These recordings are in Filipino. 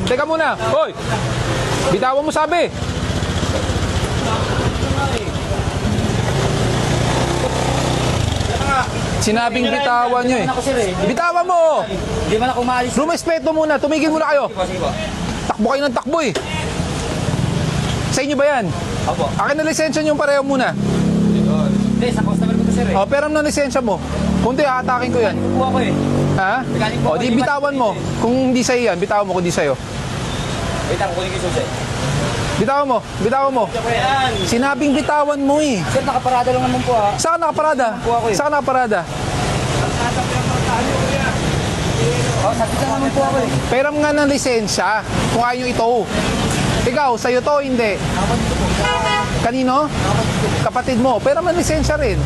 Teka muna. Hoy! Bitawan mo sabi. Sinabing bitawan nyo eh. Bitawan mo! Hindi man ako maalis. Rumespeto muna. Tumigil muna kayo. Takbo kayo ng takbo eh. Sa inyo ba yan? Opo. Akin na lisensya nyo pareho muna. Hindi, sa customer ko to sir eh. O, peram na lisensya mo. Kung di, aatakin ko yan. Kuha ko eh. Ha? O, di bitawan mo. Kung hindi sa'yo yan, bitawan mo kung di sa'yo. Wait ako, kunin ko yung susi. Bitawan mo. Bitawan mo. Sinabing bitawan mo eh. Sir, nakaparada lang naman po ha. Saan ka nakaparada? Saan ka nakaparada? Oh, sakit lang naman po ako eh. Peram nga ng lisensya kung ayaw ito. Ikaw, sa'yo to, hindi. Kanino? Kapatid mo. Peram ng lisensya rin.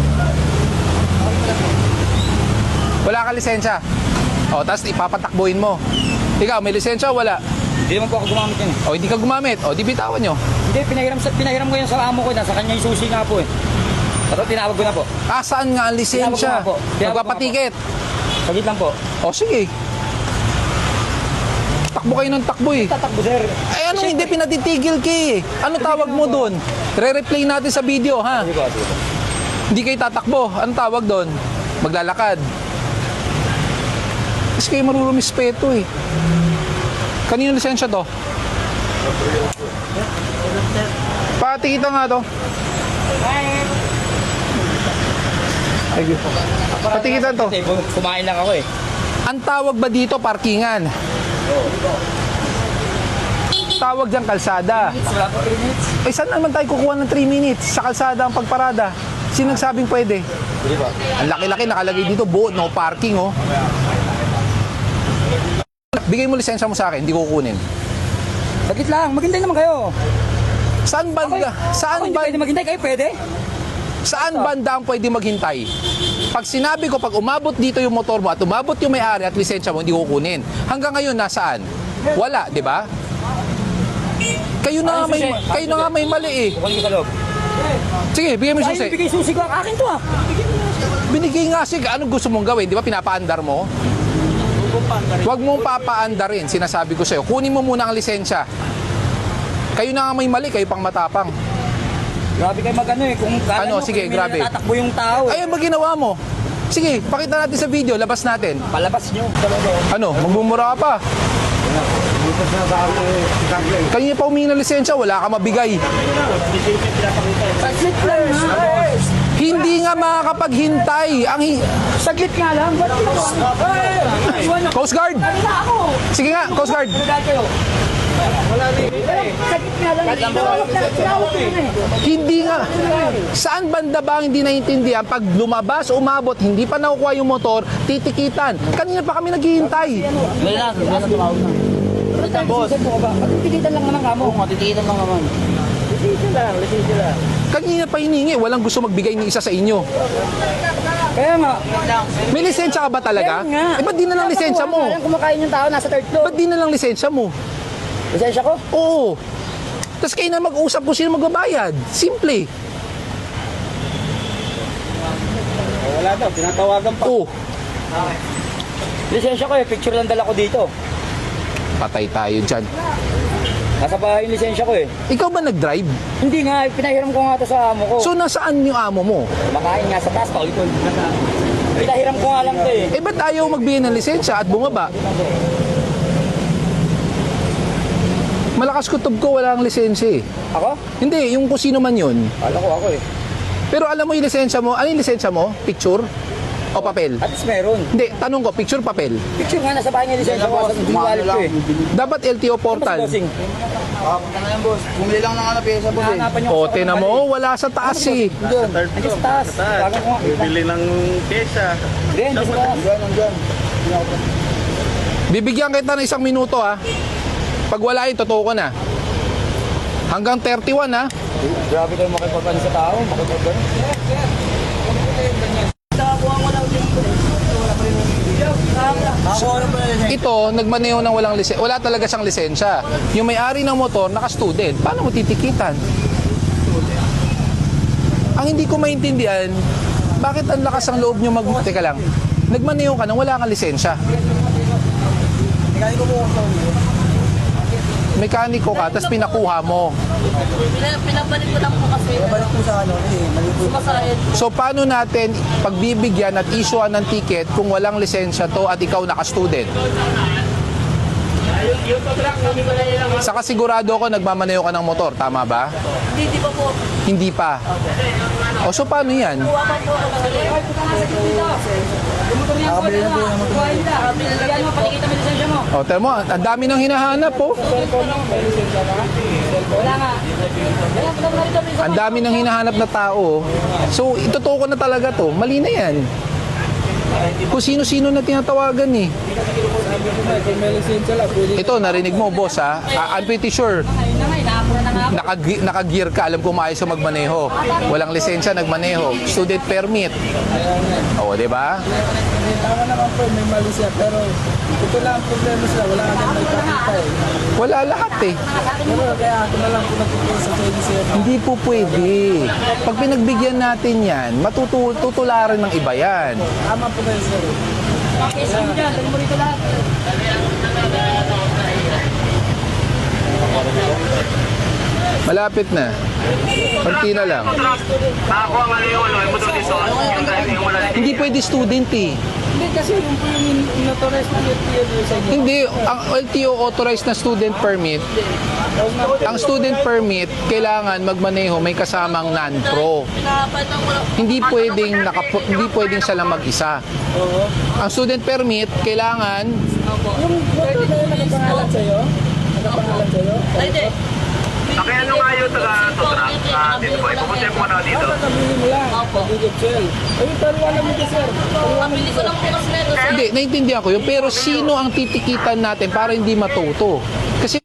Wala ka lisensya. O, tapos ipapatakbuhin mo. Ikaw, may lisensya o wala? Hindi naman po ako gumamit yan eh. O, hindi ka gumamit. O, di bitawan nyo. Hindi, pinahiram ko yan sa amo ko. Nasa kanya yung susi nga po eh. Pero tinawag ko na po. Ah, saan nga ang lisensya? Tinawag ko nga po. Magpapatikit. Sagit lang po. O, sige. Takbo kayo ng takbo eh. Tatakbo sir. Ay, ano, hindi pinatitigil kayo eh. Ano tawag mo doon? Re-replay natin sa video, ha? Sige po, sige po. Hindi kayo tatakbo. Ano tawag doon? Maglalakad. Kasi kayo marurumispeto eh. Kanino lisensya to? Patikita nga to. Thank you. Patikitan to. Kumain lang ako eh. Ang tawag ba dito parkingan? Tawag dyan kalsada. Wala po 3 minutes. Ay, saan naman tayo kukuha ng 3 minutes? Sa kalsada ang pagparada. Sino nagsabing pwede? Hindi ba? Ang laki-laki nakalagay dito, buo, no parking, oh. Bigay mo lisensya mo sa akin, hindi ko kukunin. Sagit lang, maghintay naman kayo. Saan banda? Saan Ako hindi pwede banda? maghintay kayo, pwede? Saan banda ang pwede maghintay? Pag sinabi ko, pag umabot dito yung motor mo at umabot yung may-ari at lisensya mo, hindi ko kukunin. Hanggang ngayon, nasaan? Wala, di ba? Kayo na nga may mali eh. Kukunin ko sa loob. Sige, bigay mo yung Ay, susi. bigay susi ko. Akin to ah. Binigay nga, sige, anong gusto mong gawin? Di ba pinapaandar mo? Huwag mong papaandarin, sinasabi ko sa'yo. Kunin mo muna ang lisensya. Kayo na nga may mali, kayo pang matapang. Grabe kayo mag-ano eh. Kung Ano, sige, may grabe. natatakbo yung tao eh. Ayun ba ginawa mo? Sige, pakita natin sa video, labas natin. Palabas nyo. Ano, magmumura ka pa. Kanina pa humingi ng lisensya, wala ka mabigay. Saglit lang ha. Hindi nga makakapaghintay. Saglit nga lang. Coast Guard! Sige nga, Coast Guard. Saglit nga lang. Hindi nga. Saan banda ba ang hindi naiintindihan? Pag lumabas, umabot, hindi pa nakukuha yung motor, titikitan. Kanina pa kami naghihintay. May lang tumawag na. Boss. Titikitan lang naman kamo. Titikitan lang naman. Lisensya lang. Kanina pa hiningi, walang gusto magbigay ng isa sa inyo. Kaya nga. May lisensya ka ba talaga? Kaya nga. Eh, ba't di na lang lisensya mo? Kumakain yung tao, nasa third floor. Ba't di na lang lisensya mo? Lisensya ko? Oo. Tapos kayo na mag-usap kung sino magbabayad. Simple. Wala daw, tinatawagan pa. Oo. Lisensya ko eh, picture lang dala ko dito. Patay tayo dyan. Nasa bahay yung lisensya ko eh. Ikaw ba nag-drive? Hindi nga, pinahiram ko nga ito sa amo ko. So, nasaan yung amo mo? Makain nga sa taas, paulit. Pinahiram ko nga lang ito eh. Eh, ba't ayaw magbigay ng lisensya at bumaba? Malakas kutob ko, wala ang lisensya eh. Ako? Hindi, yung kung sino man yun. Kala ko ako eh. Pero alam mo yung lisensya mo? Ano yung lisensya mo? Picture? O papel? At least meron. Hindi, tanong ko, picture, papel? Picture nga, nasa bahay niya lisensya ko. Sa wallet ko eh. Dapat LTO portal. Bossing. Punta na yan, boss. Bumili lang ng pyesa, boss eh. Hanapan niyo. O, tinan mo, wala sa taas eh. Nandiyan sa taas. Tawagan ko nga. Bibili ng pyesa. Hindi, nandiyan sa taas. Nandyan. Bibigyan kita ng 1 minuto ha. Pag wala yun, totoo ko na. Hanggang 31 ha. Grabe kayo makipagpano sa tao. Makipagpano. Ito, nagmaneho ng walang lisensya. Wala talaga siyang lisensya. Yung may-ari ng motor, naka-student. Paano mo titikitan? Ang hindi ko maintindihan, bakit ang lakas ang loob nyo Teka lang. Nagmaneho ka nang wala kang lisensya. Mekaniko ka, tapos pinakuha mo. Pinabalik ko lang po kasi. Balik po sa ano, mali po. Sumasahid. So paano natin pagbibigyan at issuean ng ticket kung walang lisensya to at ikaw naka-student? Saka sigurado ako nagmamaneho ka ng motor, tama ba? Hindi pa po. Hindi pa. O so paano yan? Kuha pa po ako kasi. Nakabili na po yung motor. Yan mo, patikita mo yung lisensya mo. O tell mo, ang dami nang hinahanap po. Wala nga. Ang dami nang hinahanap na tao. So itutuko na talaga to. Mali na yan. Kung sino-sino na tinatawagan eh. Ito, narinig mo, boss ha? I'm pretty sure. Ayun na nga, inaapura na nga ako. Naka-gear ka, alam ko maayos sa magmaneho. Walang lisensya, nagmaneho. Student permit. Oo, di ba? Tama naman po, may mali siya. Pero ito lang ang problema sila. Wala ka nang magpapita eh. Wala lahat eh. Pero kaya ako na lang po nagpupulong sa sir. Hindi po pwede. Pag pinagbigyan natin yan, tutularan ng iba yan. Tama po kayo sir. Okay, sige dyan. Dali mo rito lahat. Malapit na. Konti na lang. Nakakuha nga na yung ano, yung motor dito. Yung driving yung wala. Hindi pwede student eh. Hindi kasi yung po yung notorious na LTO sa inyo. Hindi, ang LTO authorized na student permit, ang student permit, kailangan magmaneho may kasamang non-pro. Pinapatang ko lang. Hindi pwedeng siya lang mag-isa. Ang student permit, kailangan Yung motor na yun nakapangalan sa'yo? Nakapangalan sa'yo? Ay, hindi. Kaya ano nga yung taga-totra? Dito po, ipupunta mo na dito. Nabili mo lang. Opo. Google Shell. Ayun, paliwanag mo din sir. Pabili ko lang po kasi na ito. hindi, naintindihan ko yun. Pero sino ang titikitan natin para hindi matuto? Kasi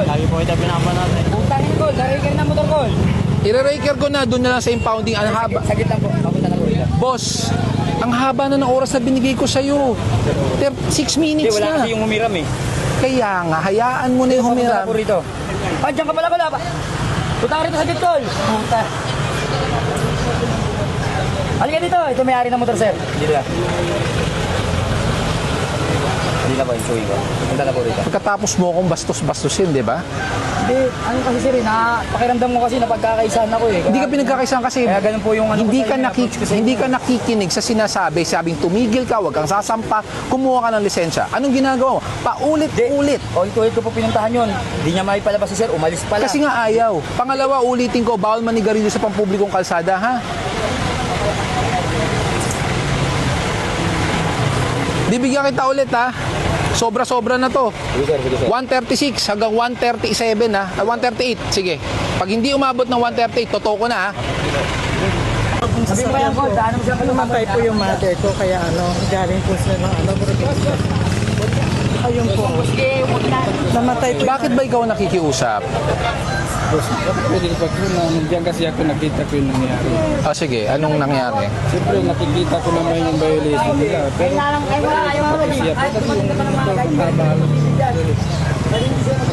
Lagi po kita pinapanood. Putangin ko, lari ka na motor ko. ire-raker ko na, doon na lang sa impounding. Ang haba. Sagit lang po. Papunta na po rito. Boss, ang haba na ng oras na binigay ko sa'yo. 6 minutes na. yung humiram eh. Kaya nga, hayaan mo na yung humiram. rito. Ah, dyan ka pala ba? Punta ka rito sa Gitol. Puta. Halika dito. Ito may-ari ng motor, sir. Dito na. Hindi na ba yung suwi ko? Punta na po rito. Pagkatapos mo akong bastos-bastusin, di ba? Hindi, ano kasi sir, pakiramdam mo kasi na pagkakaisahan ako eh. Hindi ka pinagkakaisahan kasi Kaya ganun po yung ano hindi ko ka sa inyo, approach ko sa inyo. hindi ka nakikinig sa sinasabi, sabing tumigil ka, wag kang sasampa, kumuha ka ng lisensya. Anong ginagawa mo? Paulit-ulit. Ulit-ulit ko po pinuntahan yun. Hindi niya may palabas si sir, umalis pala. Kasi nga ayaw. Pangalawa, ulitin ko, bawal manigarilyo sa pampublikong kalsada, ha? Bibigyan kita ulit, ha? Sobra-sobra na to. Sige sir. 136 hanggang 137 ha. 138. Sige. Pag hindi umabot ng 138, totoo ko na ha. Sabi mo yan ko, daan mo siya Namatay po yung mother ko, kaya galing po sila ng ayun po. Namatay po. Bakit ba ikaw nakikiusap? Pwede pa po na nandiyan kasi ako nakita ko yung nangyari. Ah, sige. Anong nangyari? Siyempre nakikita ko naman yung violation nila. Pero siya po kasi yung pagkabalo.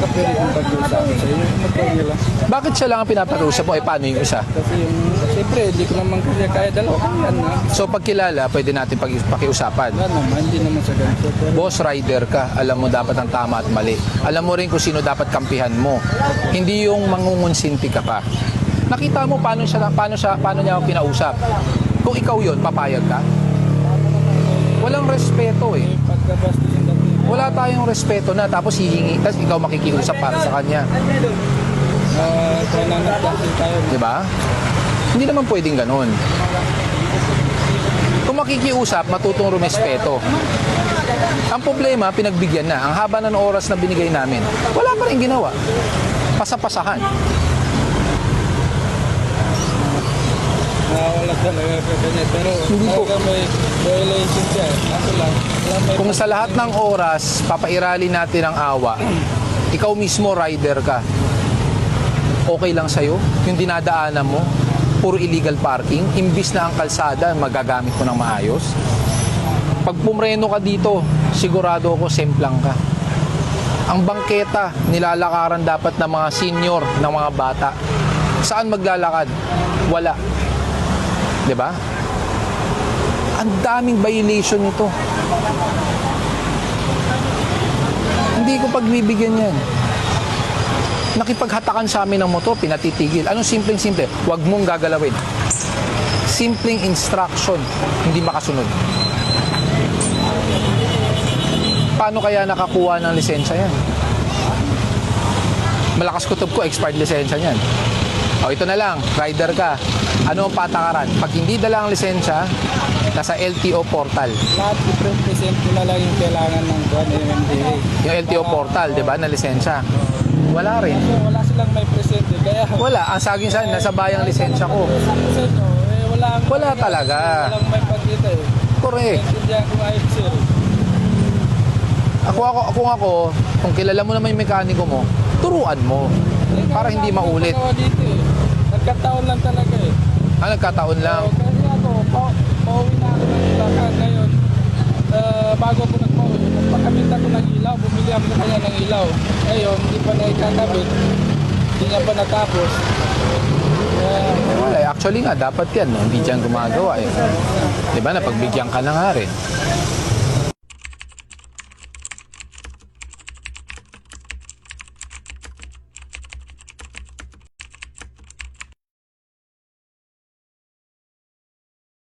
Baka pwede kong pag-uusapin sa inyo. Magkawin nila. Bakit siya lang ang pinapakiusap mo? Eh, paano yung isa? Kasi yung, siyempre, hindi ko naman kasi kaya dalawa kami yan na. So, pag kilala, pwede natin pakiusapan. Wala naman, hindi naman sa ganito. Pero Boss rider ka, alam mo dapat ang tama at mali. Alam mo rin kung sino dapat kampihan mo. Hindi yung mangungunsinti ka pa. Nakita mo paano niya ako kinausap. Kung ikaw yon, papayag ka? Walang respeto eh. pagkabastos yung dati. Wala tayong respeto na tapos hihingi, tapos ikaw makikiusap para sa kanya. Kailangan natin tayo. Di ba? Hindi naman pwedeng ganun. Kung makikiusap, matutong rumespeto. Ang problema, pinagbigyan na. Ang haba ng oras na binigay namin, wala pa rin ginawa. Pasapasahan. Wala talaga sa kanya. Pero Hindi po. talaga may violation siya. Ako lang. Wala may Kung sa lahat ng oras, papairali natin ang awa, ikaw mismo rider ka, okay lang sa'yo? Yung dinadaanan mo, puro illegal parking, imbis na ang kalsada, magagamit mo ng maayos. Pag pumreno ka dito, sigurado ako, semplang ka. Ang bangketa, nilalakaran dapat ng mga senior, ng mga bata. Saan maglalakad? Wala. 'Di ba? Ang daming violation nito. Hindi ko pagbibigyan yan. Nakipaghatakan sa amin ng motor, pinatitigil. Anong simpleng-simple? Huwag mong gagalawin. Simpleng instruction, hindi makasunod. Paano kaya nakakuha ng lisensya yan? Malakas kutob ko, expired lisensya niyan. O ito na lang, rider ka. Ano ang patakaran? Pag hindi dala ang lisensya, nasa LTO portal. Lahat i-present ko na lang yung kailangan ng MMDA. Yung LTO portal, di ba, na lisensya. Wala rin. So, wala silang may present eh. Kaya Wala. Ang saging sa nasa bayang lisensya ko. sa present, Wala talaga. Walang may pagkita eh. Correct. Naintindihan ko nga yun, sir. Ako, kung kilala mo naman yung mekaniko mo, turuan mo. Para hindi maulit. Dito, eh. Nagkataon lang talaga eh. Nagkataon lang. So, kasi ako, pauwi na ako ng Bulacan ngayon. Bago ako nagpauwi, pagkabit ako ng ilaw, bumili ako sa kanya ng ilaw. Ngayon, hindi pa naikakabit. Hindi nga pa natapos. Wala. Actually nga, dapat yan. No? Hindi dyan gumagawa. Eh. Di ba? Napagbigyan ka na nga rin.